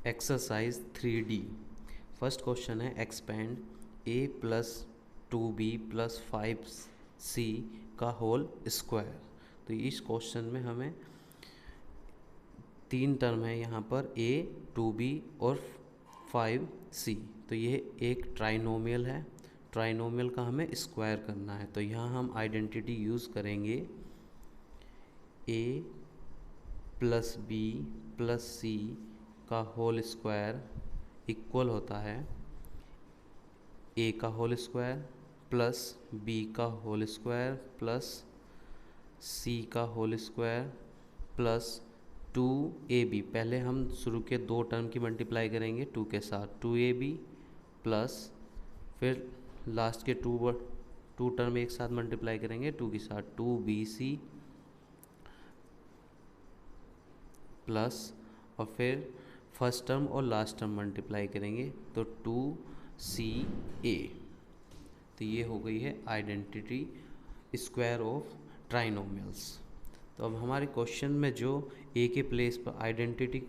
Exercise 3D। First question है expand a plus 2b plus 5c का whole square. तो इस क्वेश्चन में हमें तीन टर्म है यहाँ पर a, 2b और 5c। तो ये एक ट्राइनोमियल है, ट्राइनोमियल का हमें स्क्वायर करना है। तो यहाँ हम आइडेंटिटी यूज़ करेंगे a plus b plus c का होल स्क्वायर इक्वल होता है a का होल स्क्वायर प्लस b का होल स्क्वायर प्लस c का होल स्क्वायर प्लस 2ab। पहले हम शुरू के दो टर्म की मल्टीप्लाई करेंगे 2 के साथ, 2ab प्लस फिर लास्ट के टू टर्म एक साथ मल्टीप्लाई करेंगे 2 के साथ, 2bc प्लस और फिर फर्स्ट टर्म और लास्ट टर्म मल्टीप्लाई करेंगे तो 2ca। तो ये हो गई है आइडेंटिटी स्क्वायर ऑफ ट्राइनोमियल्स। तो अब हमारे क्वेश्चन में जो a के प्लेस पर आइडेंटिटी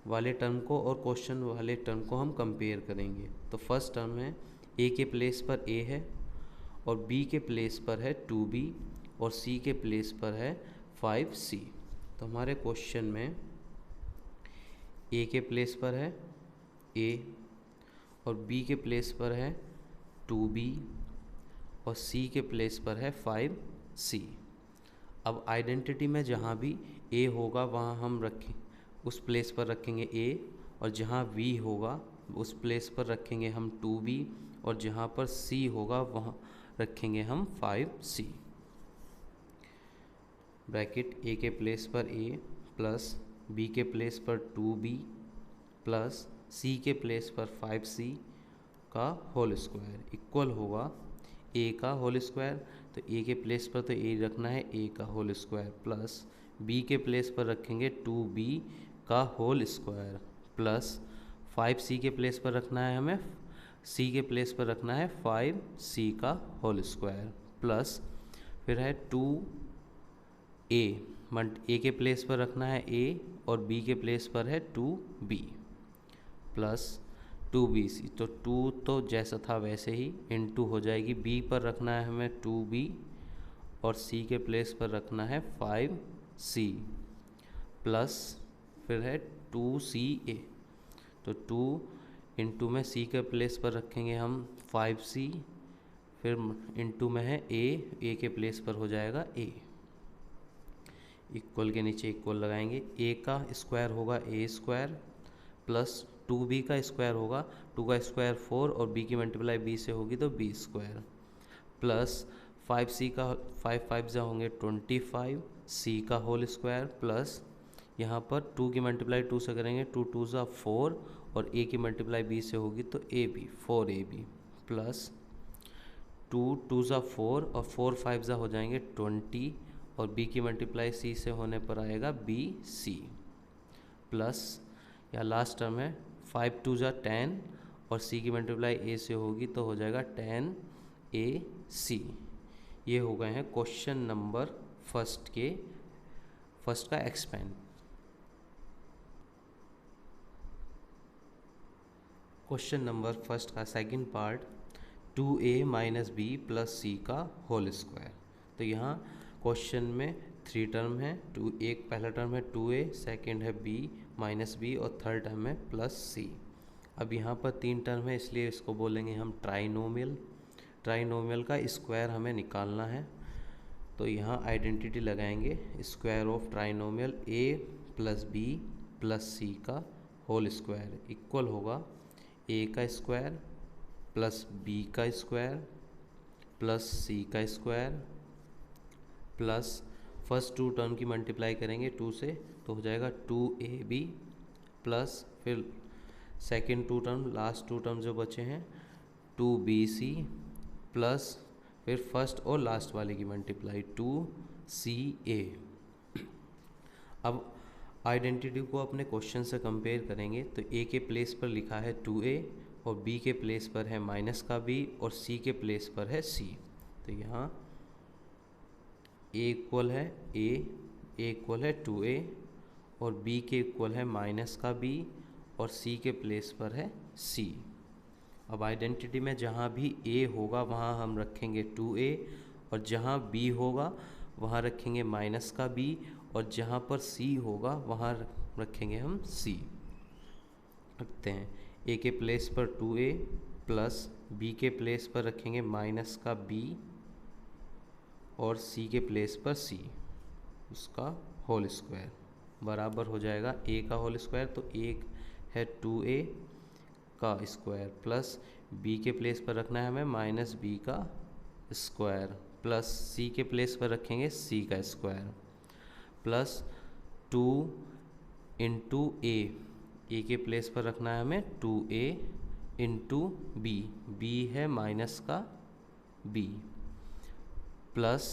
वाले टर्म को और क्वेश्चन वाले टर्म को हम कंपेयर करेंगे। तो फर्स्ट टर्म है a के प्लेस पर a है और b के प्लेस पर है 2b और c के प्लेस पर है 5c। तो हमारे क्वेश्चन में a के प्लेस पर है a और b के प्लेस पर है 2b और c के प्लेस पर है 5c। अब आइडेंटिटी में जहाँ भी a होगा वहाँ हम रखें उस प्लेस पर रखेंगे a, और जहाँ b होगा उस प्लेस पर रखेंगे हम 2b, और जहाँ पर c होगा वहाँ रखेंगे हम 5c। ब्रैकेट a के प्लेस पर a प्लस b के प्लेस पर 2b प्लस c के प्लेस पर 5c का होल स्क्वायर इक्वल होगा a का होल स्क्वायर। तो a के प्लेस पर तो a रखना है a का होल स्क्वायर प्लस b के प्लेस पर रखेंगे 2b का होल स्क्वायर प्लस 5c के प्लेस पर रखना है हमें c के प्लेस पर रखना है 5c का होल स्क्वायर प्लस फिर है 2a a के प्लेस पर रखना है a और b के प्लेस पर है 2b प्लस 2bc। तो 2 तो जैसा था वैसे ही इनटू हो जाएगी, b पर रखना है हमें 2b और c के प्लेस पर रखना है 5c प्लस फिर है 2ca। तो 2 इंटू में c के प्लेस पर रखेंगे हम 5c, फिर इंटू में है a के प्लेस पर हो जाएगा a। इक्वल के नीचे इक्वल लगाएंगे, a का स्क्वायर होगा a स्क्वायर प्लस 2b का स्क्वायर होगा 2 का स्क्वायर 4 और b की मल्टीप्लाई b से होगी तो b स्क्वायर प्लस 5c का 5 जा होंगे 25, c का होल स्क्वायर प्लस यहाँ पर 2 की मल्टीप्लाई 2 से करेंगे 2 2 जा 4 और a की मल्टीप्लाई b से होगी तो ab 4ab प्लस 2 2 जा 4 और 4 5 जा हो जाएंगे 20 और b की मल्टीप्लाई c से होने पर आएगा bc प्लस या लास्ट टर्म है 5 2 जा 10 और c की मल्टीप्लाई a से होगी तो हो जाएगा 10ac। ये हो गए हैं क्वेश्चन नंबर फर्स्ट का एक्सपेंड। क्वेश्चन नंबर फर्स्ट का second part 2a minus b plus c का होल स्क्वायर। तो यहाँ क्वेश्चन में 3 टर्म है, एक पहला टर्म है 2a, सेकंड है b माइनस b और थर्ड टर्म है प्लस c। अब यहाँ पर 3 टर्म है इसलिए इसको बोलेंगे हम ट्राइनोमियल। ट्राइनोमियल का स्क्वायर हमें निकालना है। तो यहाँ आइडेंटिटी लगाएंगे square of trinomial a plus b plus c का होल स्क्वायर इक्वल होगा a का स्क्वायर प्लस b का स्क्वायर प्लस c का स्क्वायर प्लस फर्स्ट 2 टर्म की मल्टीप्लाई करेंगे 2 से तो हो जाएगा 2ab प्लस फिर सेकंड 2 टर्म लास्ट 2 टर्म जो बचे हैं 2bc प्लस फिर फर्स्ट और लास्ट वाले की मल्टीप्लाई 2ca। अब आइडेंटिटी को अपने क्वेश्चन से कंपेयर करेंगे तो a के प्लेस पर लिखा है 2a और b के प्लेस पर है माइनस का b और c के प्लेस पर है c। तो यहाँ a इक्वल है a इक्वल है 2a और b के इक्वल है माइनस का b और सी के प्लेस पर है सी। अब आइडेंटिटी में जहाँ भी ए होगा वहाँ हम रखेंगे 2a, और जहाँ b होगा वहाँ रखेंगे माइनस का b, और जहाँ पर c होगा वहाँ रखेंगे हम c। रखते हैं a के प्लेस पर 2a प्लस b के प्लेस पर रखेंगे माइनस का b, और c के प्लेस पर c, उसका होल स्क्वायर बराबर हो जाएगा a का होल स्क्वायर। तो एक है 2a का स्क्वायर प्लस b के प्लेस पर रखना है हमें माइनस b का स्क्वायर, प्लस c के प्लेस पर रखेंगे c का स्क्वायर, प्लस 2 इंटू ए के प्लेस पर रखना है हमें 2a इंटू b है माइनस का b, प्लस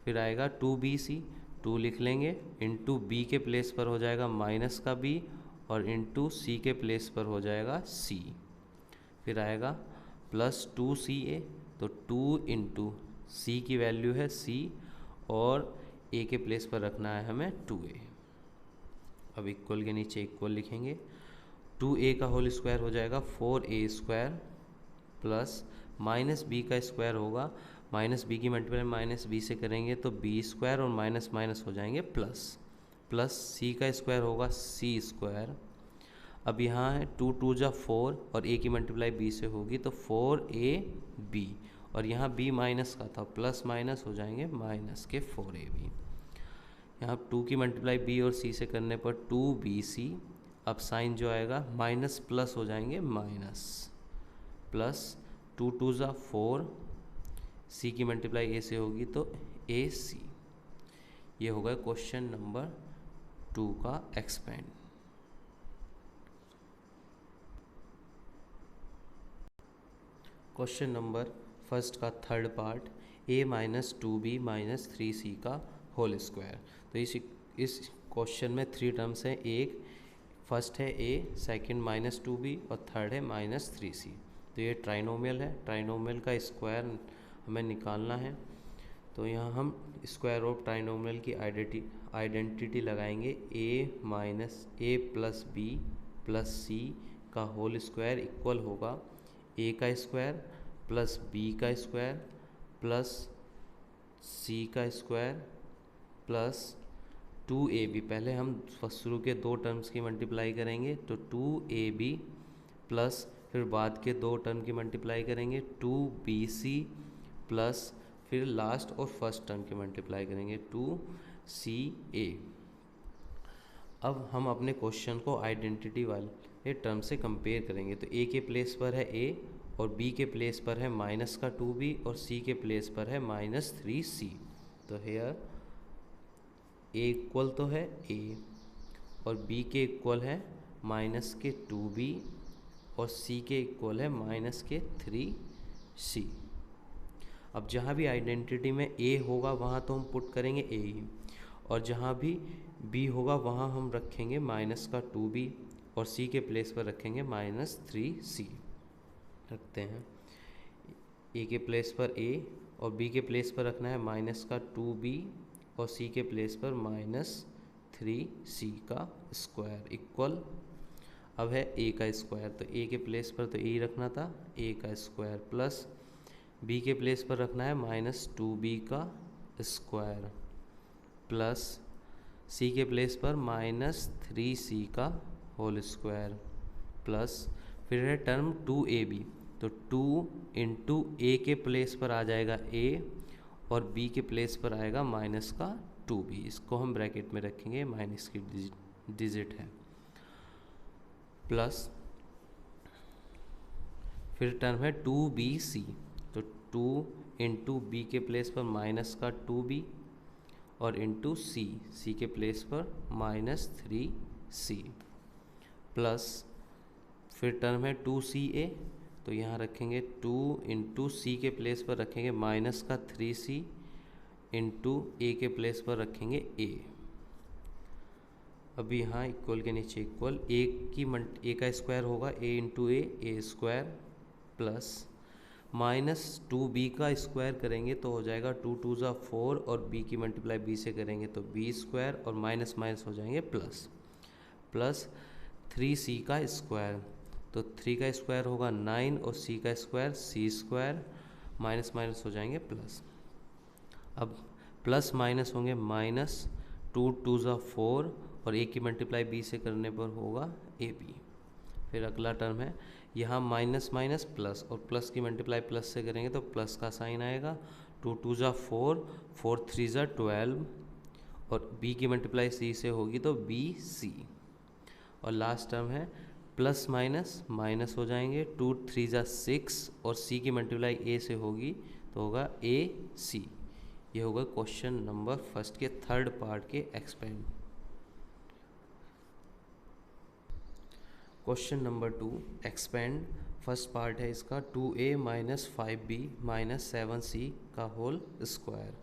फिर आएगा 2bc, 2 लिख लेंगे, इंटू b के प्लेस पर हो जाएगा माइनस का b, और इंटू c के प्लेस पर हो जाएगा c, फिर आएगा प्लस 2ca, तो 2 इंटू c की वैल्यू है c, और a के प्लेस पर रखना है हमें 2a। अब इक्वल के नीचे इक्वल लिखेंगे, 2a का होल स्क्वायर हो जाएगा 4a square, plus minus b का स्क्वायर होगा, माइनस b की मल्टीप्लाई माइनस b से करेंगे तो b स्क्वायर, और माइनस माइनस हो जाएंगे प्लस, प्लस c का स्क्वायर होगा c स्क्वायर। अब यहाँ है 2 2 जा 4, और a की मल्टीप्लाई b से होगी तो 4ab, और यहाँ b माइनस का था, प्लस माइनस हो जाएंगे माइनस के 4ab। यहाँ 2 की मल्टीप्लाई b और c से करने पर 2bc, अब साइन जो आएगा माइनस प्लस हो जाएंगे माइनस, प्लस 2 2 जा 4, c की मल्टीप्लाई a से होगी तो ac। ये होगा क्वेश्चन नंबर 2 का एक्सपेंड। क्वेश्चन नंबर फर्स्ट का third part, a minus 2b minus 3c का होल स्क्वायर। तो इस क्वेश्चन में 3 टर्म्स हैं, एक फर्स्ट है a, सेकंड माइनस 2b, और थर्ड है माइनस 3c। तो ये ट्राइनोमियल है, ट्राइनोमियल का स्क्वायर हमें निकालना है। तो यहाँ हम स्क्वायर ऑफ ट्राइनोमियल की आइडेंटिटी लगाएंगे, a minus a plus b plus c का होल स्क्वायर इक्वल होगा a का स्क्वायर प्लस b का स्क्वायर प्लस c का स्क्वायर प्लस 2ab। पहले हम शुरू के 2 टर्म्स की मल्टीप्लाई करेंगे तो 2ab, प्लस फिर बाद के 2 टर्म की मल्टीप्लाई करेंगे 2bc, प्लस फिर लास्ट और फर्स्ट टर्म की मल्टीप्लाई करेंगे 2ca। अब हम अपने क्वेश्चन को आइडेंटिटी वाले टर्म से कंपेयर करेंगे। तो a के प्लेस पर है a, और b के प्लेस पर है माइनस का 2b, और c के प्लेस पर है माइनस 3c। तो हेयर a इक्वल तो है a, और b के इक्वल है माइनस के 2b, और c के इक्वल है माइनस के 3c। अब जहाँ भी आइडेंटिटी में a होगा वहाँ तो हम पुट करेंगे a ही, और जहाँ भी b होगा वहाँ हम रखेंगे माइनस का 2b, और c के प्लेस पर रखेंगे माइनस 3c। रखते हैं a के प्लेस पर a, और b के प्लेस पर रखना है माइनस का 2b, और c के प्लेस पर माइनस 3c का स्क्वायर इक्वल। अब है a का स्क्वायर, तो a के प्लेस पर तो a रखना था, a का स्क्वायर, प्लस b के प्लेस पर रखना है माइनस 2b का स्क्वायर, प्लस c के प्लेस पर माइनस 3c का होल स्क्वायर, प्लस फिर है टर्म 2ab, तो 2 इंटू a के प्लेस पर आ जाएगा a, और b के प्लेस पर आएगा माइनस का 2b। इसको हम ब्रैकेट में रखेंगे, माइनस की डिजिट है, प्लस फिर टर्म है 2bc, तो 2 इंटू बी के प्लेस पर माइनस का 2b, और इंटू c के प्लेस पर माइनस 3c, प्लस फिर टर्म है 2ca, तो यहाँ रखेंगे 2 इंटू सी के प्लेस पर रखेंगे माइनस का 3c, इंटू ए के प्लेस पर रखेंगे a। अभी यहाँ इक्वल के नीचे इक्वल ए का स्क्वायर होगा a into A square, plus minus 2b का स्क्वायर करेंगे तो हो जाएगा 2 2 ज़ा 4, और b की मल्टीप्लाई b से करेंगे तो b स्क्वायर, और माइनस माइनस हो जाएंगे प्लस, प्लस 3c का स्क्वायर, तो 3 का स्क्वायर होगा 9 और c का square c square, minus minus हो जाएंगे प्लस। अब प्लस माइनस होंगे माइनस, 2 2 ज़ा 4 और a की मल्टीप्लाई b से करने पर होगा ab। फिर अगला टर्म है यहाँ माइनस माइनस प्लस, और प्लस की मल्टीप्लाई प्लस से करेंगे तो प्लस का साइन आएगा। 2 2 ज़ा 4, 4 3 ज़ा 12 और b की मल्टीप्लाई c से होगी तो bc। और लास्ट टर्म है प्लस माइनस माइनस हो जाएंगे, 2 3 ज़ा 6 और c की मल्टीप्लाई a से होगी तो होगा ac। ये होगा क्वेश्चन नंबर फर्स्ट के थर्ड पार्ट के expand. Question number 2 expand, first part है इसका 2a minus 5b minus 7c का होल स्क्वायर।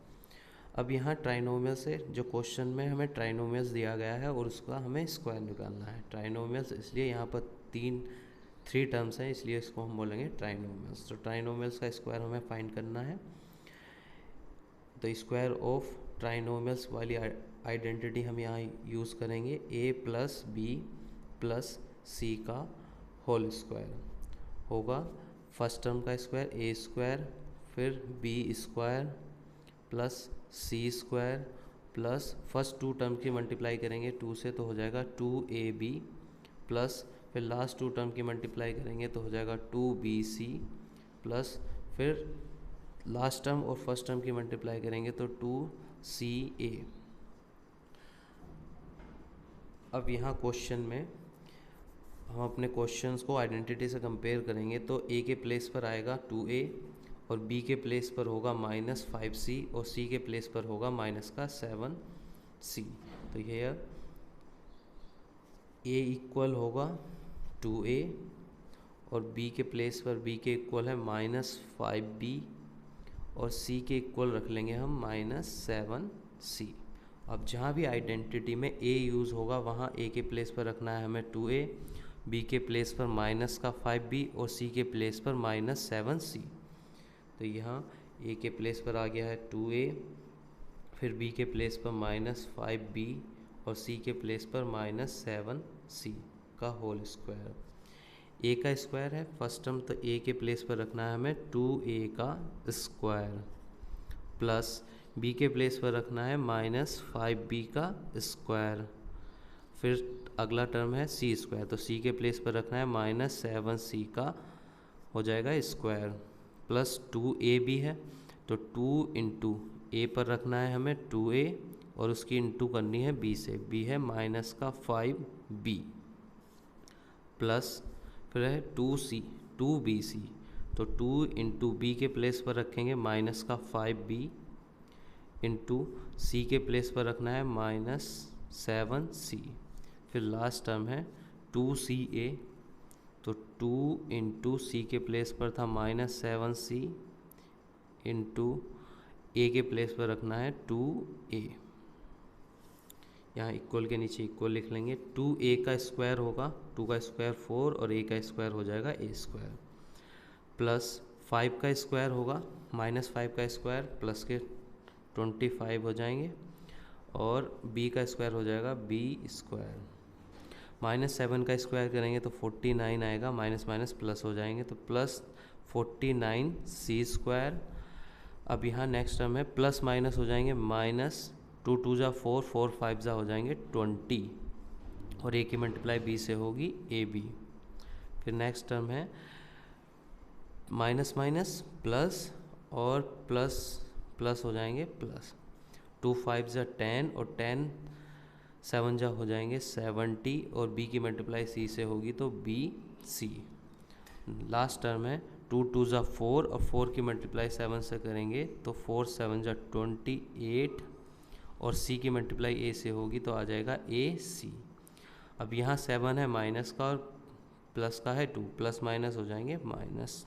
अब यहाँ ट्राइनोमियल्स से जो क्वेश्चन में हमें ट्राइनोमियल्स दिया गया है और उसका हमें स्क्वायर निकालना है। ट्राइनोमियल्स इसलिए यहाँ पर 3 टर्म्स हैं, इसलिए इसको हम बोलेंगे ट्राइनोमियल्स। तो ट्राइनोमियल्स का स्क्वायर हमें फाइंड करना है। तो स्क्वायर ऑफ ट्राइनोमियल्स वाली आइडेंटिटी हम यहाँ यूज़ करेंगे, a plus B plus C का होल स्क्वायर होगा फर्स्ट टर्म का स्क्वायर a स्क्वायर, फिर b square plus c square plus first 2 term की मल्टीप्लाई करेंगे 2 से तो हो जाएगा 2ab प्लस फिर लास्ट 2 टर्म की मल्टीप्लाई करेंगे तो हो जाएगा 2bc प्लस फिर लास्ट टर्म और फर्स्ट टर्म की मल्टीप्लाई करेंगे तो 2ca। अब यहाँ क्वेश्चन में हम अपने क्वेश्चंस को आइडेंटिटी से कंपेयर करेंगे तो a के प्लेस पर आएगा 2a और b के प्लेस पर होगा माइनस 5c और c के प्लेस पर होगा माइनस का 7c। तो ये a इक्वल होगा 2a और b के प्लेस पर b के इक्वल है माइनस 5b और c के इक्वल रख लेंगे हम माइनस 7c। अब जहाँ भी आइडेंटिटी में a यूज़ होगा वहाँ a के प्लेस पर रखना है हमें 2a, b के प्लेस पर माइनस का 5b और c के प्लेस पर माइनस 7c। तो यहाँ a के प्लेस पर आ गया है 2a, फिर b के प्लेस पर माइनस 5b और c के प्लेस पर माइनस 7c का होल स्क्वायर। a का स्क्वायर है फर्स्ट टर्म, तो a के प्लेस पर रखना है हमें 2a का स्क्वायर प्लस b के प्लेस पर रखना है माइनस 5b का स्क्वायर। फिर अगला टर्म है c स्क्वायर, तो c के प्लेस पर रखना है माइनस 7c का हो जाएगा स्क्वायर प्लस 2ab है तो 2 इंटू ए पर रखना है हमें 2a और उसकी इंटू करनी है b से, b है माइनस का 5b प्लस फिर है 2bc तो 2 इंटू बी के प्लेस पर रखेंगे माइनस का 5b इंटू सी के प्लेस पर रखना है माइनस 7c। फिर लास्ट टर्म है 2ca तो 2 इंटू सी के प्लेस पर था माइनस 7c इंटू ए के प्लेस पर रखना है 2a। यहाँ इक्वल के नीचे इक्वल लिख लेंगे। 2a का स्क्वायर होगा 2 का स्क्वायर 4 और a का स्क्वायर हो जाएगा a स्क्वायर प्लस 5 का स्क्वायर होगा माइनस 5 का स्क्वायर प्लस के 25 हो जाएंगे और b का स्क्वायर हो जाएगा b स्क्वायर। माइनस 7 का स्क्वायर करेंगे तो 49 आएगा, माइनस माइनस प्लस हो जाएंगे तो प्लस 49c स्क्वायर। अब यहाँ नेक्स्ट टर्म है प्लस माइनस हो जाएंगे माइनस 2 2 जा 4 4 5 जा हो जाएंगे 20 और a की मल्टीप्लाई b से होगी ab। फिर नेक्स्ट टर्म है माइनस माइनस प्लस और प्लस प्लस हो जाएंगे प्लस 2 5 जा 10 और 10 7 जा हो जाएंगे 70 और b की मल्टीप्लाई c से होगी तो bc। लास्ट टर्म है 2 2 जा 4 और 4 की मल्टीप्लाई 7 से करेंगे तो 4 7 जा 28 और c की मल्टीप्लाई a से होगी तो आ जाएगा ac। अब यहाँ 7 है माइनस का और प्लस का है 2, प्लस माइनस हो जाएंगे माइनस।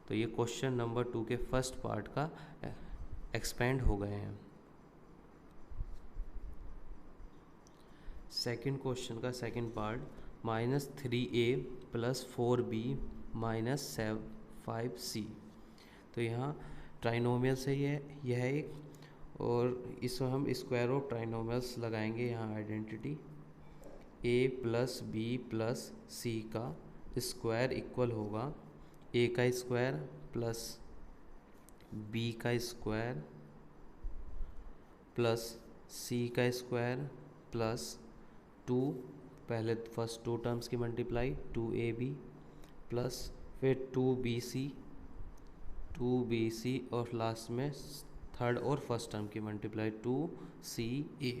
तो ये क्वेश्चन नंबर 2 के फर्स्ट पार्ट का एक्सपेंड हो गए हैं। सेकंड क्वेश्चन का second part minus 3a plus 4b minus 5c। तो यहाँ ट्राइनोमियल से यह एक, और इसमें हम स्क्वायर ऑफ ट्राइनोमियल्स लगाएंगे यहाँ आइडेंटिटी। ए प्लस बी प्लस सी का स्क्वायर इक्वल होगा ए का स्क्वायर प्लस बी का स्क्वायर प्लस सी का स्क्वायर प्लस 2, पहले फर्स्ट 2 टर्म्स की मल्टीप्लाई 2ab प्लस फिर 2bc और लास्ट में थर्ड और फर्स्ट टर्म की मल्टीप्लाई 2ca।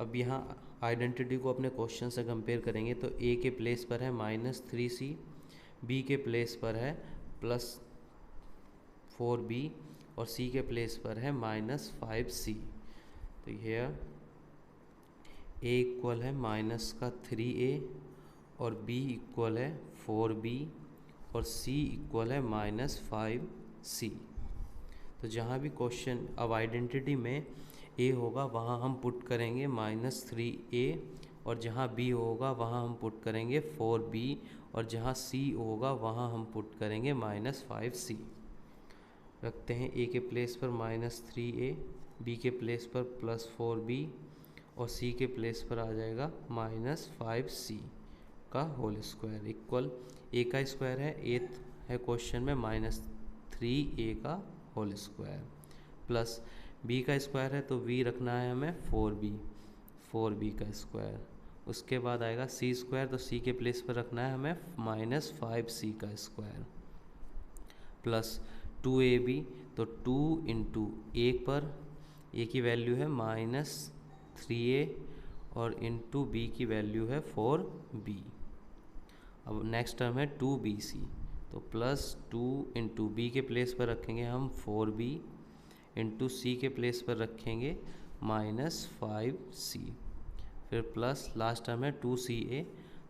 अब यहाँ आइडेंटिटी को अपने क्वेश्चन से कंपेयर करेंगे तो a के प्लेस पर है -3c, b के प्लेस पर है +4b और c के प्लेस पर है -5c। तो यह a इक्वल है -3a और b इक्वल है 4b और c इक्वल है -5c। तो जहाँ भी क्वेश्चन अब आइडेंटिटी में a होगा वहाँ हम पुट करेंगे -3a और जहाँ b होगा वहाँ हम पुट करेंगे 4b और जहाँ c होगा वहाँ हम पुट करेंगे -5c। रखते हैं a के प्लेस पर -3a, b के प्लेस पर +4b और c के प्लेस पर आ जाएगा -5c का होल स्क्वायर इक्वल a का स्क्वायर है, a है क्वेश्चन में -3a का होल स्क्वायर प्लस b का स्क्वायर है तो v रखना है हमें 4b का स्क्वायर। उसके बाद आएगा c स्क्वायर तो c के प्लेस पर रखना है हमें -5c का स्क्वायर प्लस 2ab तो 2 इंटू a पर a की वैल्यू है -3a और इंटू b की वैल्यू है 4b। अब नेक्स्ट टर्म है 2bc तो +2 इंटू b के प्लेस पर रखेंगे हम 4b इंटू c के प्लेस पर रखेंगे -5c फिर प्लस लास्ट टर्म है 2ca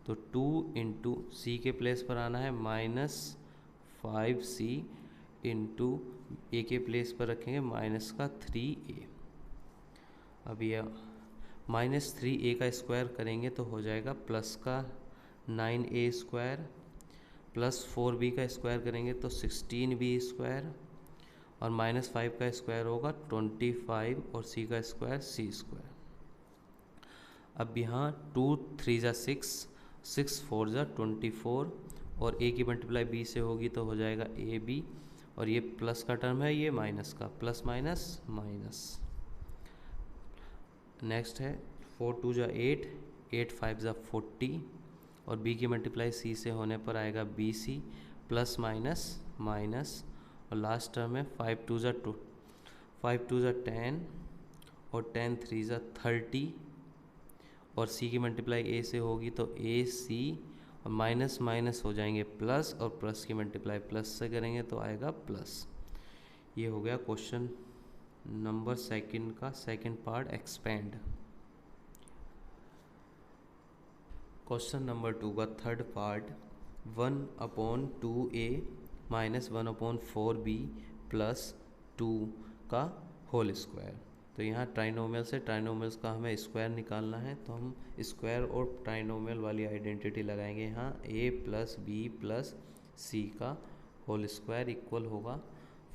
तो 2 इंटू c के प्लेस पर आना है -5c इंटू a के प्लेस पर रखेंगे -3a। अब यह -3a का स्क्वायर करेंगे तो हो जाएगा प्लस का 9a स्क्वायर प्लस 4b का स्क्वायर करेंगे तो 16b स्क्वायर और -5 का स्क्वायर होगा 25 और c का स्क्वायर c स्क्वायर। अब यहाँ 2 3 जा 6, 6 4 जा 24 और a की मल्टीप्लाई b से होगी तो हो जाएगा ab और ये प्लस का टर्म है ये माइनस का प्लस माइनस माइनस। नेक्स्ट है 4 2 जा 8, 8 5 जा 40 और b की मल्टीप्लाई c से होने पर आएगा bc प्लस माइनस माइनस और लास्ट टर्म है 5 2 जा 10 और 10 3 जा 30 और c की मल्टीप्लाई a से होगी तो ac और माइनस माइनस हो जाएंगे प्लस और प्लस की मल्टीप्लाई प्लस से करेंगे तो आएगा प्लस। ये हो गया क्वेश्चन नंबर सेकंड का second part expand. Question number 2 का third part 1/2a minus 1/4b plus 2 का होल स्क्वायर। तो यहाँ ट्राइनोमियल से ट्राइनोमियल्स का हमें स्क्वायर निकालना है तो हम स्क्वायर और ट्राइनोमियल वाली आइडेंटिटी लगाएंगे। यहाँ a plus B plus C का होल स्क्वायर इक्वल होगा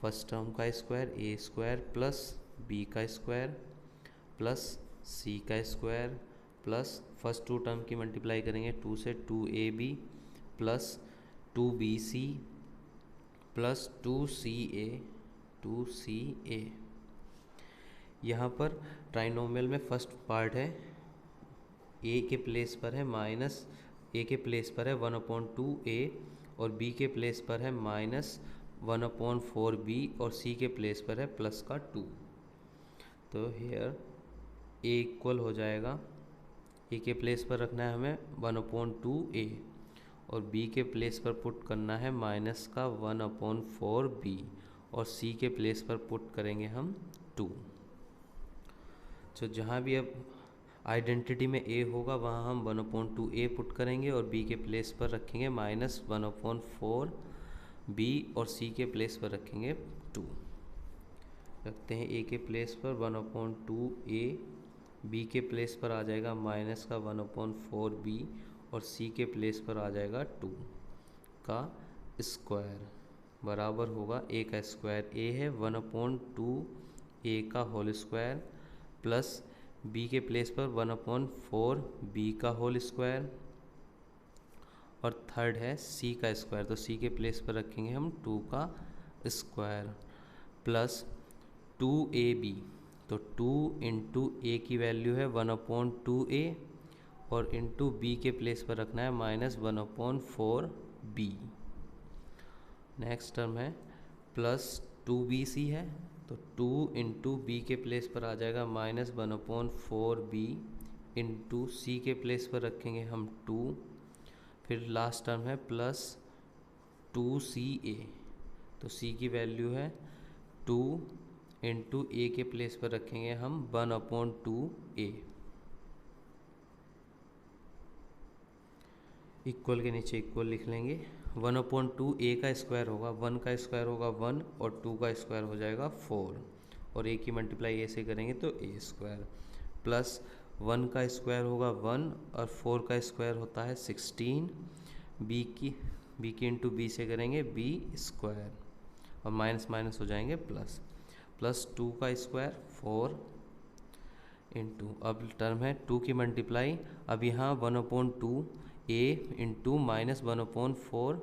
फर्स्ट टर्म का square a square plus b का स्क्वायर प्लस c का स्क्वायर प्लस फर्स्ट 2 टर्म की मल्टीप्लाई करेंगे 2 से 2ab plus 2bc plus 2ca। यहाँ पर ट्राइनोमियल में फर्स्ट पार्ट है a के प्लेस पर है a के प्लेस पर है 1/2a और b के प्लेस पर है -1/4b और c के प्लेस पर है प्लस का 2। तो हेयर a इक्वल हो जाएगा a के प्लेस पर रखना है हमें 1/2a और b के प्लेस पर पुट करना है माइनस का 1/4b और c के प्लेस पर पुट करेंगे हम 2। तो जहाँ भी अब आइडेंटिटी में a होगा वहाँ हम 1/2a पुट करेंगे और b के प्लेस पर रखेंगे -1/4b और c के प्लेस पर रखेंगे 2। रखते हैं a के प्लेस पर 1/2a, b के प्लेस पर आ जाएगा माइनस का 1/4b और c के प्लेस पर आ जाएगा 2 का स्क्वायर बराबर होगा a का स्क्वायर। a है 1/2a का होल स्क्वायर प्लस बी के प्लेस पर 1/4 बी का होल स्क्वायर, और थर्ड है सी का स्क्वायर, तो सी के प्लेस पर रखेंगे हम 2 का स्क्वायर, प्लस 2ab, तो 2 इंटू ए की वैल्यू है 1/2a, और इंटू बी के प्लेस पर रखना है -1/4b। नेक्स्ट टर्म है प्लस 2bc है, तो 2 इंटू बी के प्लेस पर आ जाएगा -1/4b, इंटू सी के प्लेस पर रखेंगे हम 2, फिर लास्ट टर्म है प्लस 2ca, तो c की वैल्यू है 2 इंटू ए के प्लेस पर रखेंगे हम 1/2a। इक्वल के नीचे इक्वल लिख लेंगे। 1/2 a का स्क्वायर होगा 1 का स्क्वायर होगा 1, और 2 का स्क्वायर हो जाएगा 4, और a की मल्टीप्लाई a से करेंगे तो a स्क्वायर, प्लस 1 का स्क्वायर होगा 1, और 4 का स्क्वायर होता है 16, b की इंटू बी से करेंगे b स्क्वायर, और माइनस माइनस हो जाएंगे प्लस, प्लस 2 का स्क्वायर 4 इंटू, अब टर्म है 2 की मल्टीप्लाई, अब यहाँ 1/2 a इंटू -1/4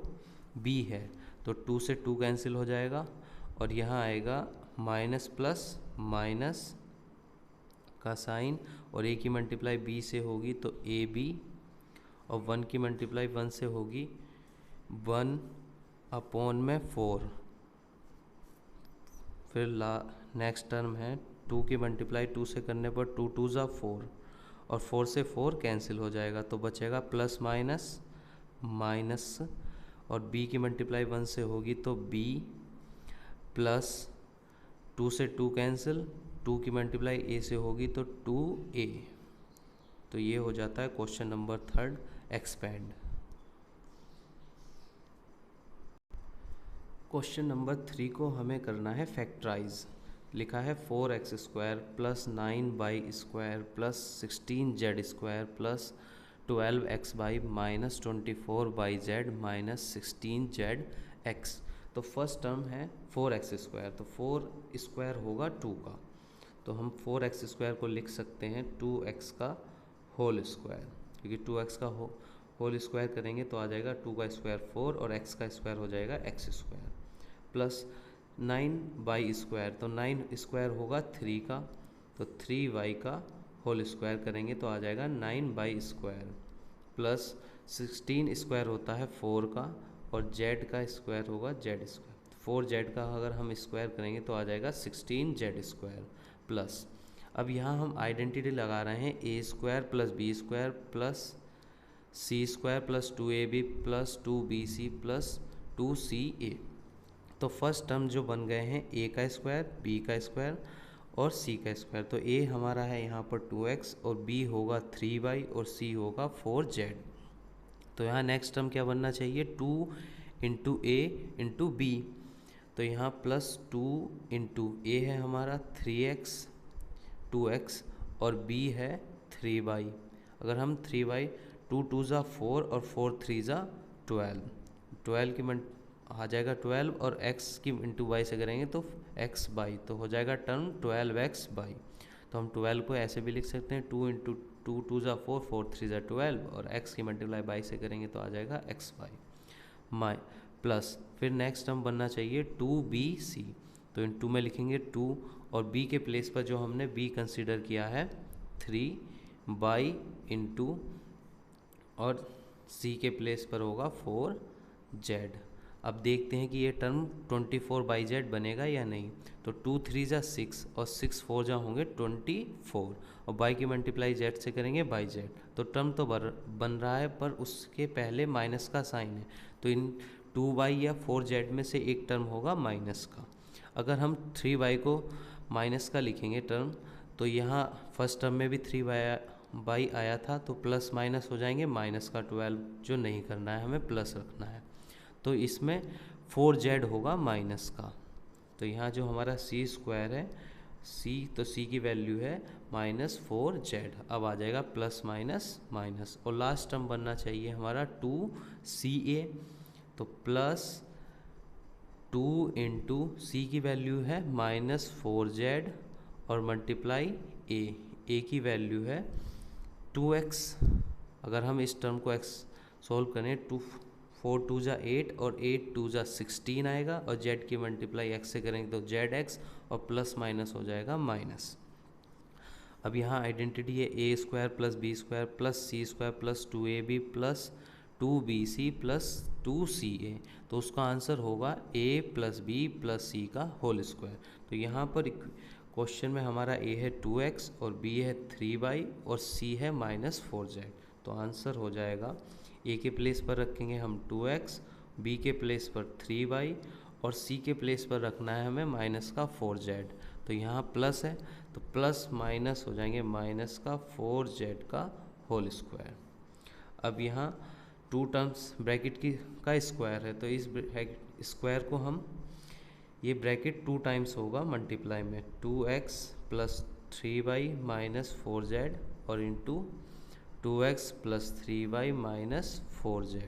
b है, तो 2 से 2 कैंसिल हो जाएगा, और यहाँ आएगा माइनस प्लस माइनस का साइन, और a की मल्टीप्लाई b से होगी तो ab, और 1 की मल्टीप्लाई 1 से होगी 1/4, फिर नेक्स्ट टर्म है 2 की मल्टीप्लाई 2 से करने पर 2 2 ज़ा 4, और 4 से 4 कैंसिल हो जाएगा, तो बचेगा प्लस माइनस माइनस, और b की मल्टीप्लाई 1 से होगी तो b, प्लस 2 से 2 कैंसिल, 2 की मल्टीप्लाई a से होगी तो 2a। तो ये हो जाता है question number 3 expand. Question number 3 को हमें करना है फैक्टराइज। लिखा है 4x² plus 9y² plus 16z² plus 12xy minus 24yz minus 16zx। तो फर्स्ट टर्म है 4x², तो 4 स्क्वायर होगा 2 का, तो हम 4x² को लिख सकते हैं 2x का होल स्क्वायर, क्योंकि 2x का होल स्क्वायर करेंगे तो आ जाएगा 2 का स्क्वायर 4, और x का स्क्वायर हो जाएगा x², प्लस 9y², तो 9 स्क्वायर होगा 3 का, तो 3y का होल स्क्वायर करेंगे तो आ जाएगा 9y², प्लस 16 स्क्वायर होता है 4 का, और z का स्क्वायर होगा z², 4z का अगर हम स्क्वायर करेंगे तो आ जाएगा 16z², प्लस अब यहाँ हम आइडेंटिटी लगा रहे हैं a² plus b² plus c² plus 2ab plus 2bc plus 2ca। तो फर्स्ट टर्म जो बन गए हैं a का स्क्वायर, b का स्क्वायर और c का स्क्वायर, तो a हमारा है यहाँ पर 2x, और b होगा 3y, और c होगा 4z। तो यहाँ नेक्स्ट टर्म क्या बनना चाहिए 2 इंटू a इंटू b, तो यहाँ प्लस 2 इंटू a है हमारा 3x 2x, और b है 3y। अगर हम 3y 2 2 ज़ा 4 और 4 3 ज़ा 12 की आ जाएगा 12, और x की इंटू वाई से करेंगे तो x बाई, तो हो जाएगा टर्म 12x बाई। तो हम 12 को ऐसे भी लिख सकते हैं 2 इंटू 2 2 ज़ा 4 4 3 ज़ा 12, और x की मल्टीप्लाई बाई से करेंगे तो आ जाएगा x बाई प्लस, फिर नेक्स्ट टर्म बनना चाहिए 2bc, तो इन 2 में लिखेंगे 2, और b के प्लेस पर जो हमने b कंसीडर किया है 3 बाई इंटू, और c के प्लेस पर होगा 4z। अब देखते हैं कि ये टर्म 24/z बनेगा या नहीं, तो 2 3 ज़ा 6, और 6 4 ज़ा होंगे 24, और बाई की मल्टीप्लाई z से करेंगे बाई z, तो टर्म तो बन रहा है, पर उसके पहले माइनस का साइन है, तो इन 2y या 4z में से एक टर्म होगा माइनस का। अगर हम 3y को माइनस का लिखेंगे टर्म, तो यहाँ फर्स्ट टर्म में भी 3y आया था, तो प्लस माइनस हो जाएंगे, माइनस का 12 जो नहीं करना है हमें प्लस रखना है, तो इसमें 4z होगा माइनस का। तो यहाँ जो हमारा c² है तो c की वैल्यू है -4z, अब आ जाएगा प्लस माइनस माइनस, और लास्ट टर्म बनना चाहिए हमारा 2ca, तो प्लस 2 इंटू सी की वैल्यू है -4z, और मल्टीप्लाई a ए की वैल्यू है 2x। अगर हम इस टर्म को x सॉल्व करें 4 2 जा 8 और 8 2 जा 16 आएगा, और z की मल्टीप्लाई x से करेंगे तो zx, और प्लस माइनस हो जाएगा माइनस। अब यहाँ आइडेंटिटी है A square plus B square plus C square plus 2ab plus 2bc plus 2ca, तो उसका आंसर होगा a plus B plus C का होल स्क्वायर। तो यहाँ पर क्वेश्चन में हमारा a है 2x और b है 3y और c है -4z। तो आंसर हो जाएगा, a के प्लेस पर रखेंगे हम 2x, b के प्लेस पर 3y और c के प्लेस पर रखना है हमें -4z। तो यहाँ प्लस है तो प्लस माइनस हो जाएंगे -4z का होल स्क्वायर। अब यहाँ 2 टर्म्स ब्रैकेट का स्क्वायर है, तो इस स्क्वायर को हम, ये ब्रैकेट 2 टाइम्स होगा मल्टीप्लाई में, 2x प्लस 3y -4z और into 2x plus 3y -4z।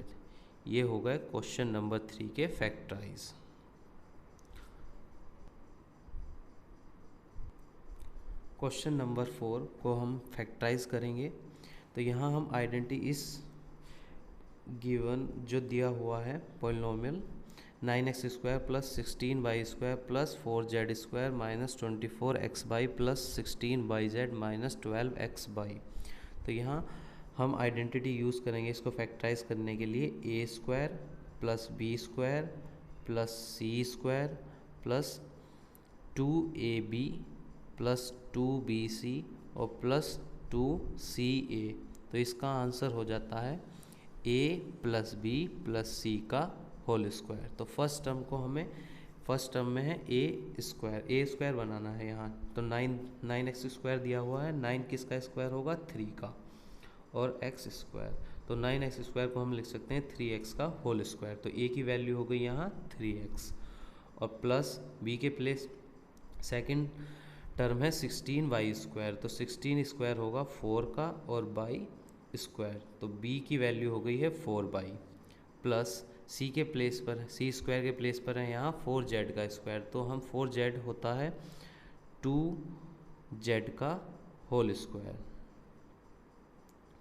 ये हो गए क्वेश्चन नंबर 3 के फैक्टराइज। क्वेश्चन नंबर 4 को हम फैक्टराइज करेंगे। तो यहाँ हम आइडेंटिटी इस गिवन जो दिया हुआ है polynomial 9x square plus 16y square plus 4z square -24xy plus 16yz -12xy। तो यहाँ हम आइडेंटिटी यूज़ करेंगे इसको फैक्टराइज करने के लिए, a square plus b square plus c square plus 2ab plus 2bc और प्लस 2ca। तो इसका आंसर हो जाता है a plus B plus C का होल स्क्वायर। तो फर्स्ट टर्म को हमें, फर्स्ट टर्म में है a स्क्वायर बनाना है यहाँ। तो 9x स्क्वायर दिया हुआ है, 9 किसका स्क्वायर होगा 3 का, और x स्क्वायर, तो 9x स्क्वायर को हम लिख सकते हैं 3x का होल स्क्वायर। तो a की वैल्यू हो गई यहाँ 3x, और प्लस b के प्लेस सेकंड टर्म है 16y स्क्वायर, तो 16 स्क्वायर होगा 4 का और बाई स्क्वायर, तो b की वैल्यू हो गई है 4y, प्लस c के प्लेस पर, c स्क्वायर के प्लेस पर है यहाँ 4z का स्क्वायर, तो हम 4z होता है 2z का होल स्क्वायर,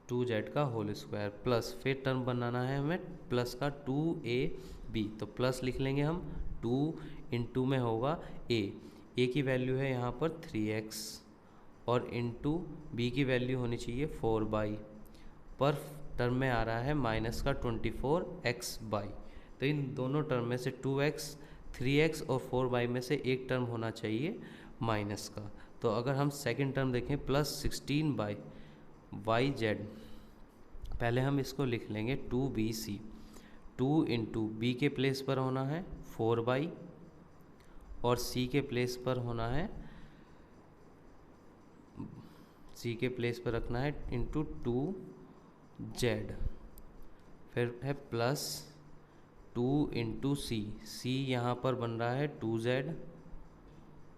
2z का होल स्क्वायर, प्लस फिर टर्म बनाना है हमें प्लस का 2ab, तो प्लस लिख लेंगे हम, 2 इंटू में होगा a की वैल्यू है यहाँ पर 3x और इंटू b की वैल्यू होनी चाहिए 4y, पर टर्म में आ रहा है माइनस का 24xy। तो इन दोनों टर्म में से 2x 3x और 4y में से एक टर्म होना चाहिए माइनस का। तो अगर हम सेकंड टर्म देखें प्लस 16yz, पहले हम इसको लिख लेंगे 2bc, 2 इंटू बी के प्लेस पर होना है 4y और c के प्लेस पर होना है, c के प्लेस पर रखना है इंटू 2z, फिर है प्लस 2 इंटू सी, यहाँ पर बन रहा है 2z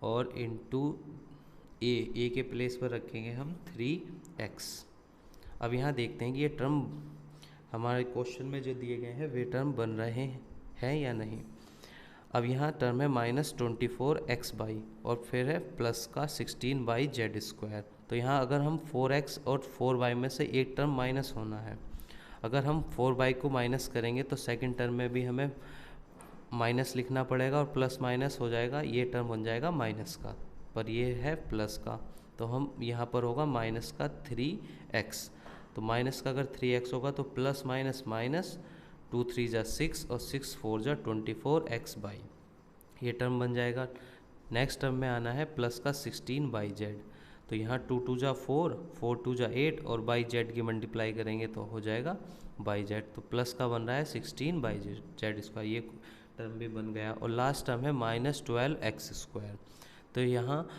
और इंटू a के प्लेस पर रखेंगे हम 3x। अब यहाँ देखते हैं कि ये टर्म हमारे क्वेश्चन में जो दिए गए हैं वे टर्म बन रहे हैं या नहीं। अब यहाँ टर्म है -24xy और फिर है प्लस का 16yz स्क्वायर। तो यहाँ अगर हम 4x और 4y में से एक टर्म माइनस होना है, अगर हम 4y को माइनस करेंगे तो सेकंड टर्म में भी हमें माइनस लिखना पड़ेगा और प्लस माइनस हो जाएगा, ये टर्म बन जाएगा माइनस का, पर ये है प्लस का, तो हम यहाँ पर होगा माइनस का 3x। तो माइनस का अगर 3x होगा तो प्लस माइनस माइनस, 2 3 जा 6 और 6 4 जा 24xy, ये टर्म बन जाएगा। नेक्स्ट टर्म में आना है प्लस का 16yz, तो यहाँ 2 2 जा 4, 4 2 जा 8 और बाई जेड की मल्टीप्लाई करेंगे तो हो जाएगा बाई जेड, तो प्लस का बन रहा है 16yz, इसका ये टर्म भी बन गया। और लास्ट टर्म है -12x स्क्वायर। तो यहाँ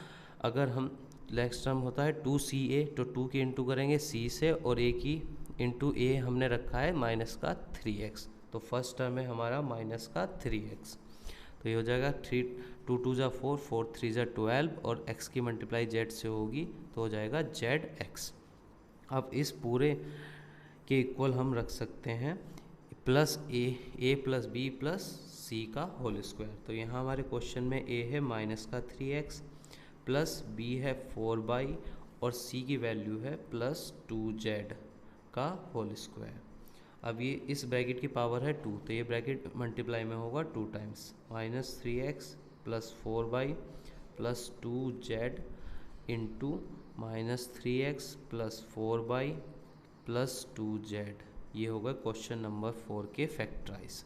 अगर हम नेक्स्ट टर्म होता है 2ca, तो 2 की इंटू करेंगे c से और a की इंटू a हमने रखा है माइनस का 3x, तो फर्स्ट टर्म है हमारा माइनस का 3x, तो ये हो जाएगा 2 2 जा 4, 4 3 जा 12 और x की मल्टीप्लाई z से होगी तो हो जाएगा zx। अब इस पूरे के इक्वल हम रख सकते हैं plus a plus b plus c का होल स्क्वायर। तो यहाँ हमारे क्वेश्चन में a है माइनस का 3x प्लस b है 4y और सी की वैल्यू है +2z का होल स्क्वायर। अब ये इस ब्रैकेट की पावर है 2, तो ये ब्रैकेट मल्टीप्लाई में होगा 2 times -3x + 4y + 2z into -3x + 4y + 2z। ये होगा क्वेश्चन नंबर 4 के फैक्टराइज।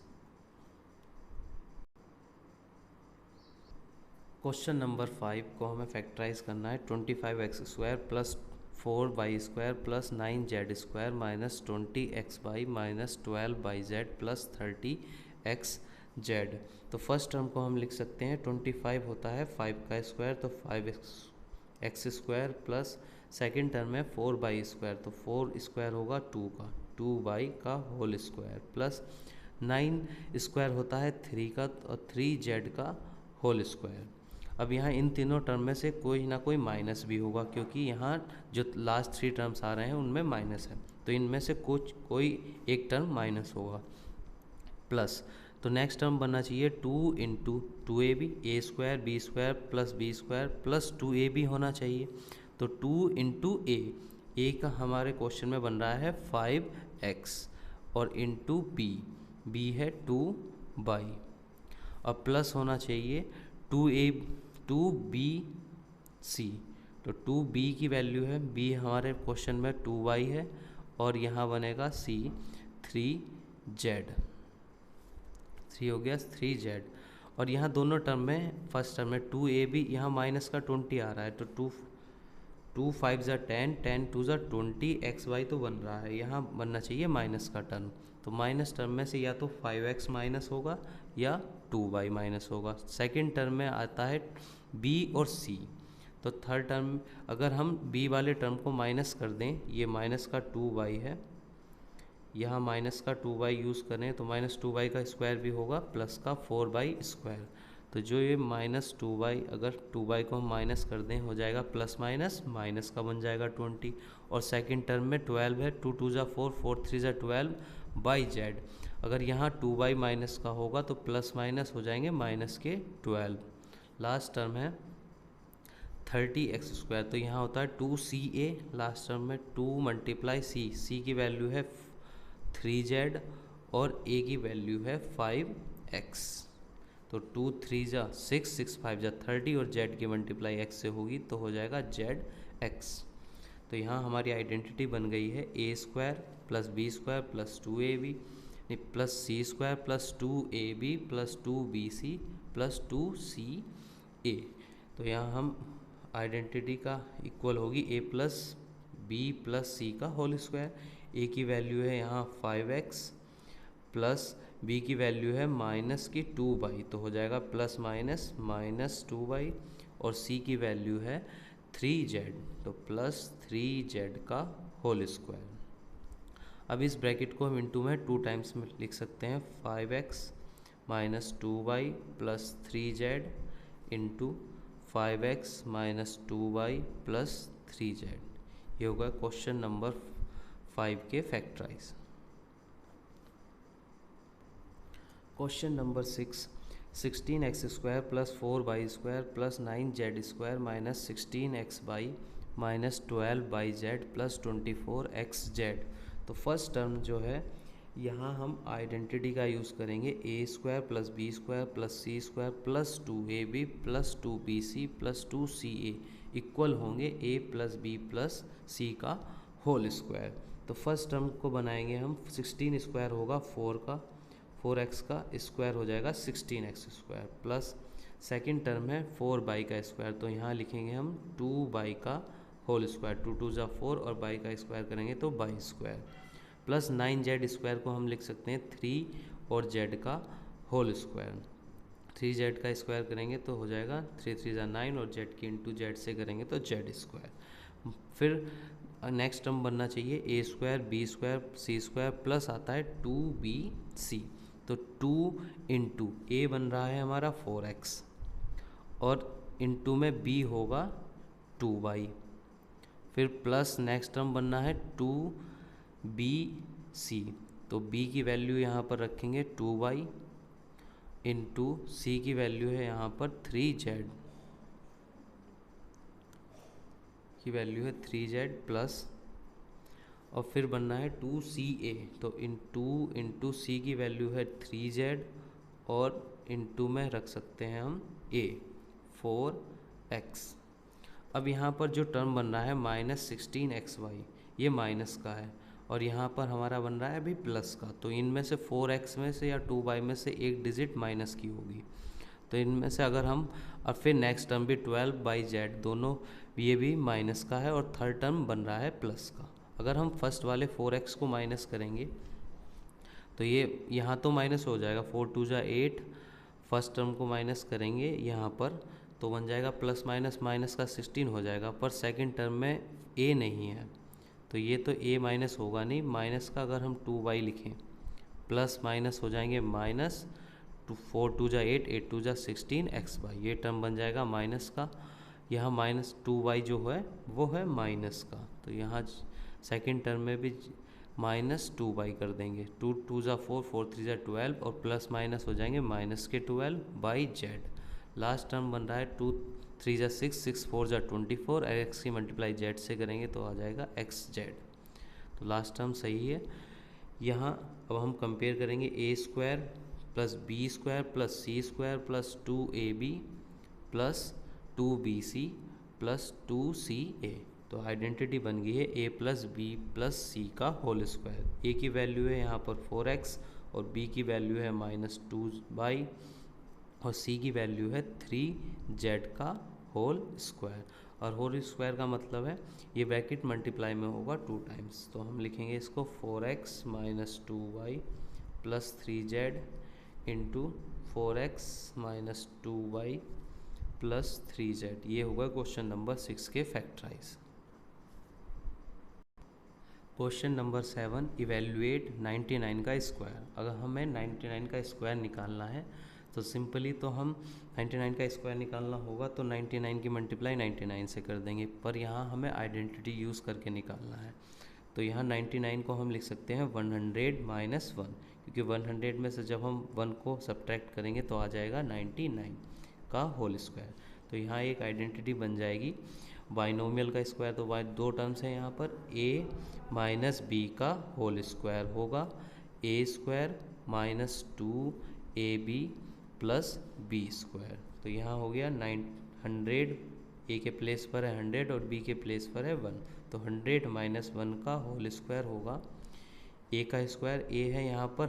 क्वेश्चन नंबर 5 को हमें फैक्टराइज करना है। 25x² + 4y² + 9z² - 20xy - 12yz + 30xz। तो फर्स्ट टर्म को हम लिख सकते हैं 25 होता है 5 का स्क्वायर, तो 5x² प्लस सेकेंड टर्म है 4y² तो 4 स्क्वायर होगा 2 का, 2y का होल स्क्वायर प्लस 9 स्क्वायर होता है 3 का और 3z का होल स्क्वायर। अब यहाँ इन तीनों टर्म में से कोई ना कोई माइनस भी होगा, क्योंकि यहाँ जो लास्ट 3 टर्म्स आ रहे हैं उनमें माइनस है, तो इनमें से कोई एक टर्म माइनस होगा प्लस। तो नेक्स्ट टर्म बनना चाहिए 2 into 2ab a² b² + b² + 2ab होना चाहिए। तो 2 इंटू ए का हमारे क्वेश्चन में बन रहा है 5x और इंटू बी है 2y और प्लस होना चाहिए 2bc। तो 2b की वैल्यू है, b हमारे क्वेश्चन में 2y है और यहाँ बनेगा c 3z, 3 हो गया 3z। और यहाँ दोनों टर्म में फर्स्ट टर्म में 2ab यहाँ माइनस का 20 आ रहा है, तो 2 5 ज़ा 10, 10 2 ज़ा 20 xy तो बन रहा है, यहाँ बनना चाहिए माइनस का टर्म। तो माइनस टर्म में से या तो 5x माइनस होगा या 2y माइनस होगा। सेकंड टर्म में आता है b और c। तो थर्ड टर्म अगर हम b वाले टर्म को माइनस कर दें, ये माइनस का 2y है, यहाँ माइनस का 2y यूज़ करें तो -2y का स्क्वायर भी होगा प्लस का 4y²। तो जो ये -2y, अगर 2y को हम माइनस कर दें हो जाएगा प्लस माइनस, माइनस का बन जाएगा 20। और सेकंड टर्म में 12 है, 2 2 ज़ा 4, 4 3 ज़ा 12 yz। अगर यहाँ 2y माइनस का होगा तो प्लस माइनस हो जाएंगे माइनस के 12। लास्ट टर्म है 30x², तो यहाँ होता है 2ca। लास्ट टर्म में 2 × c की वैल्यू है 3z और a की वैल्यू है 5x। तो 2 3 ज़ा 6, 6 5 ज़ा 30 और z की मल्टीप्लाई x से होगी तो हो जाएगा zx। तो यहाँ हमारी आइडेंटिटी बन गई है a² + b² + 2ab +c² + 2ab + 2bc + 2ca। तो यहाँ हम आइडेंटिटी का इक्वल होगी a + b + c का होल स्क्वायर। a की वैल्यू है यहाँ 5x प्लस b की वैल्यू है -2y, तो हो जाएगा प्लस माइनस -2y और c की वैल्यू है 3z, तो +3z का होल स्क्वायर। अब इस ब्रैकेट को हम इंटू में 2 टाइम्स में लिख सकते हैं 5x - 2y + 3z into 5x - 2y + 3z। ये होगा क्वेश्चन नंबर 5 के factorise. Question number 6, 16x² + 4y² + 9z² - 16xy - 12yz + 24xz। तो फर्स्ट टर्म जो है यहाँ हम आइडेंटिटी का यूज़ करेंगे a² + b² + c² + 2ab + 2bc + 2ca equal होंगे a + b + c का होल स्क्वायर। तो फर्स्ट टर्म को बनाएंगे हम, 16² होगा 4 का, 4x का स्क्वायर हो जाएगा 16x² प्लस सेकेंड टर्म है 4y का स्क्वायर, तो यहाँ लिखेंगे हम 2y का होल स्क्वायर, 2 2 ज़ा 4 और y का स्क्वायर करेंगे तो y² प्लस 9z² को हम लिख सकते हैं 3 और z का होल स्क्वायर। 3z का स्क्वायर करेंगे तो हो जाएगा 3 3 ज़ा 9 और z की इंटू z से करेंगे तो z²। फिर नेक्स्ट टर्म बनना चाहिए a² b² c² प्लस आता है 2bc। तो 2 इंटू a बन रहा है हमारा 4x और इंटू में b होगा 2y। फिर प्लस नेक्स्ट टर्म बनना है 2bc, तो b की वैल्यू यहाँ पर रखेंगे 2y इंटू c की वैल्यू है यहाँ पर 3z। की वैल्यू है 3z प्लस, और फिर बनना है 2ca, तो इंटू सी की वैल्यू है 3z, और इंटू में रख सकते हैं हम a 4x। अब यहाँ पर जो टर्म बन रहा है -16xy, ये माइनस का है, और यहाँ पर हमारा बन रहा है अभी प्लस का, तो इनमें से 4x में से या 2y में से एक डिजिट माइनस की होगी, तो इनमें से अगर हम, और फिर नेक्स्ट टर्म भी 12/z, दोनों ये भी माइनस का है, और थर्ड टर्म बन रहा है प्लस का। अगर हम फर्स्ट वाले 4x को माइनस करेंगे तो ये यहाँ तो माइनस हो जाएगा, 4 2 जा 8, फर्स्ट टर्म को माइनस करेंगे यहाँ पर तो बन जाएगा प्लस माइनस माइनस का 16 हो जाएगा, पर सेकंड टर्म में a नहीं है, तो ये तो a माइनस होगा नहीं, माइनस का अगर हम 2y लिखें, प्लस माइनस हो जाएंगे माइनस 4 2 जा 8, 8 2 जा 16 xy, ये टर्म बन जाएगा माइनस का। यहाँ -2y जो है वो है माइनस का, तो यहाँ सेकंड टर्म में भी -2y कर देंगे, 2 2 जा 4, 4 3 जा 12, और प्लस माइनस हो जाएंगे माइनस के 12/z। लास्ट टर्म बन रहा है 2 3 जा 6, 6 4 जा 24, x की मल्टीप्लाई z से करेंगे तो आ जाएगा xz, तो लास्ट टर्म सही है। यहाँ अब हम कंपेयर करेंगे a² plus b² plus c² plus 2ab plus 2bc plus 2ca, तो आइडेंटिटी बन गई है a plus B plus C का होल स्क्वायर। a की वैल्यू है यहाँ पर 4x, और b की वैल्यू है -2y, और c की वैल्यू है 3z का होल स्क्वायर, और होल स्क्वायर का मतलब है ये ब्रैकेट मल्टीप्लाई में होगा 2 टाइम्स, तो हम लिखेंगे इसको 4x minus 2y plus 3z into 4x minus 2y plus 3z, ये होगा क्वेश्चन नंबर 6 के फैक्टराइज। क्वेश्चन नंबर 7, इवेल्युएट 99 का स्क्वायर। अगर हमें 99 का स्क्वायर निकालना है तो सिंपली तो हम 99 का स्क्वायर निकालना होगा तो 99 की मल्टीप्लाई 99 से कर देंगे, पर यहाँ हमें आइडेंटिटी यूज़ करके निकालना है, तो यहाँ 99 को हम लिख सकते हैं 100 माइनस 1, क्योंकि 100 में से जब हम 1 को सब्ट्रैक्ट करेंगे तो आ जाएगा 99 का होल स्क्वायर, तो यहाँ एक आइडेंटिटी बन जाएगी बाइनोमियल का स्क्वायर, तो दो टर्म्स हैं यहाँ पर, a माइनस बी का होल स्क्वायर होगा a² minus 2ab plus b², तो यहाँ हो गया 900, a के प्लेस पर है 100 और b के प्लेस पर है 1, तो 100 माइनस 1 का होल स्क्वायर होगा, a का स्क्वायर, a है यहाँ पर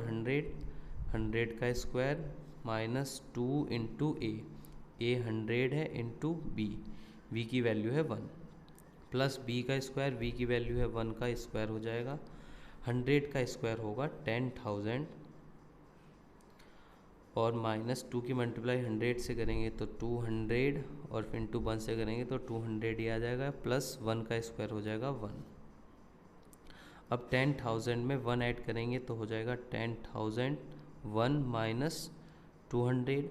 100 का स्क्वायर माइनस 2 इंटू a 100 है इंटू b की वैल्यू है 1, प्लस b का स्क्वायर, b की वैल्यू है 1 का स्क्वायर हो जाएगा, 100 का स्क्वायर होगा 10,000, और माइनस 2 की मल्टीप्लाई 100 से करेंगे तो 200, और फिर इंटू 1 से करेंगे तो 200 ही आ जाएगा, प्लस 1 का स्क्वायर हो जाएगा 1। अब 10,000 में 1 ऐड करेंगे तो हो जाएगा 10,000 1 माइनस 200,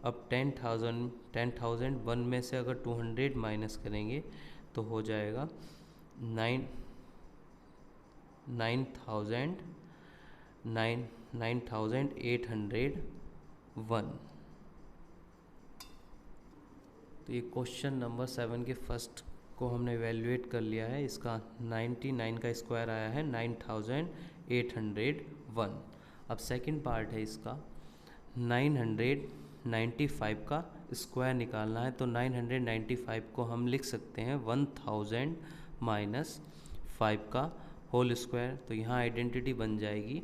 अब 10,000 1 में से अगर 200 माइनस करेंगे तो हो जाएगा 9,801, तो ये क्वेश्चन नंबर 7 के फर्स्ट को हमने इवेल्युएट कर लिया है, इसका 99 का स्क्वायर आया है 9,801। अब सेकंड पार्ट है इसका 995 का स्क्वायर निकालना है, तो 995 को हम लिख सकते हैं 1000 माइनस 5 का होल स्क्वायर, तो यहाँ आइडेंटिटी बन जाएगी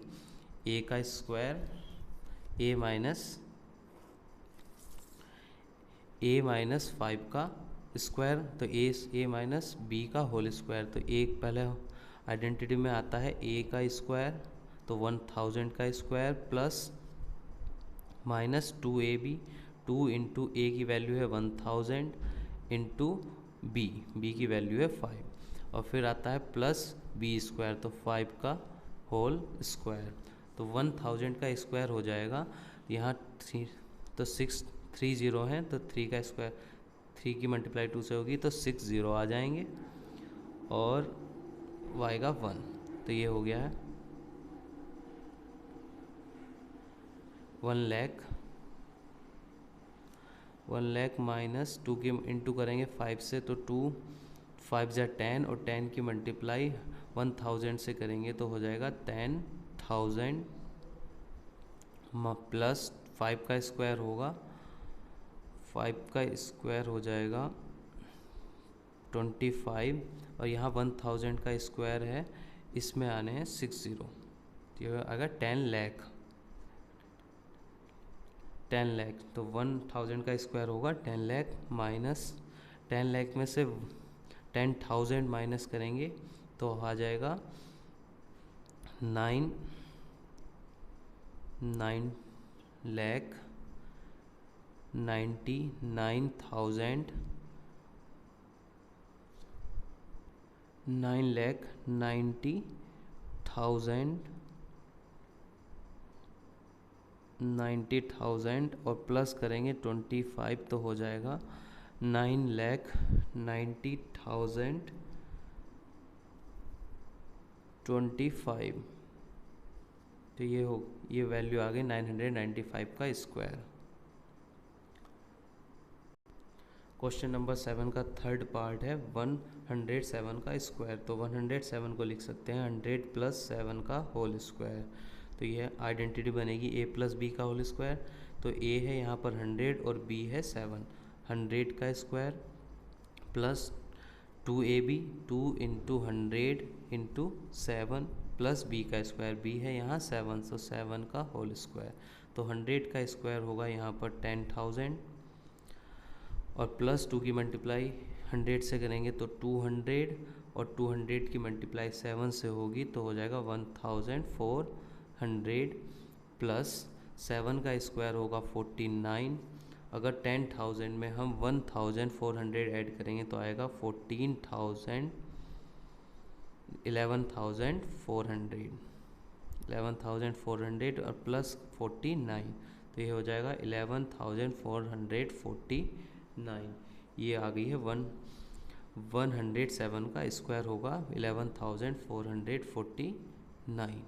a का स्क्वायर a माइनस 5 का स्क्वायर, तो a माइनस b का होल स्क्वायर, तो एक पहले आइडेंटिटी में आता है a का स्क्वायर, तो 1000 का square plus minus 2ab, 2 into a की वैल्यू है 1000 इंटू b की वैल्यू है 5, और फिर आता है प्लस b², तो 5 का होल स्क्वायर, तो 1000 का स्क्वायर हो जाएगा, यहाँ 3 तो 6 3 0 हैं, तो 3 का स्क्वायर 3 की मल्टीप्लाई 2 से होगी तो 6 0 आ जाएंगे, और y का 1, तो ये हो गया है 1 लाख माइनस 2 की इंटू करेंगे 5 से, तो 2 5 जा 10 और 10 की मल्टीप्लाई 1000 से करेंगे तो हो जाएगा 10,000 प्लस 5 का स्क्वायर होगा, 5 का स्क्वायर हो जाएगा 25 और यहाँ 1000 का स्क्वायर है, इसमें आने हैं 60, तो ये आएगा 10 लाख। 10 लाख तो 1000 का स्क्वायर होगा 10 लाख, माइनस 10 लाख में से 10,000 माइनस करेंगे तो आ जाएगा 9 लाख 99,000 90,000 और प्लस करेंगे 25 तो हो जाएगा 9,90,025। तो ये वैल्यू आ गई 995 का स्क्वायर। क्वेश्चन नंबर 7 का थर्ड पार्ट है 107 का स्क्वायर। तो 107 को लिख सकते हैं 100 प्लस 7 का होल स्क्वायर। तो ये आइडेंटिटी बनेगी a प्लस बी का होल स्क्वायर। तो a है यहाँ पर 100 और b है 7। 100 का square plus 2ab 2 into 100 into 7 plus b का स्क्वायर, b है यहाँ 7 तो 7 का होल स्क्वायर। तो 100 का स्क्वायर होगा यहाँ पर 10,000 और प्लस 2 की मल्टीप्लाई 100 से करेंगे तो 200 और 200 की मल्टीप्लाई 7 से होगी तो हो जाएगा 1400 प्लस 7 का स्क्वायर होगा 49। अगर 10,000 में हम 1400 ऐड करेंगे तो आएगा 11,400 और प्लस 49 तो ये हो जाएगा 11,449। ये आ गई है 107 का स्क्वायर होगा 11,449।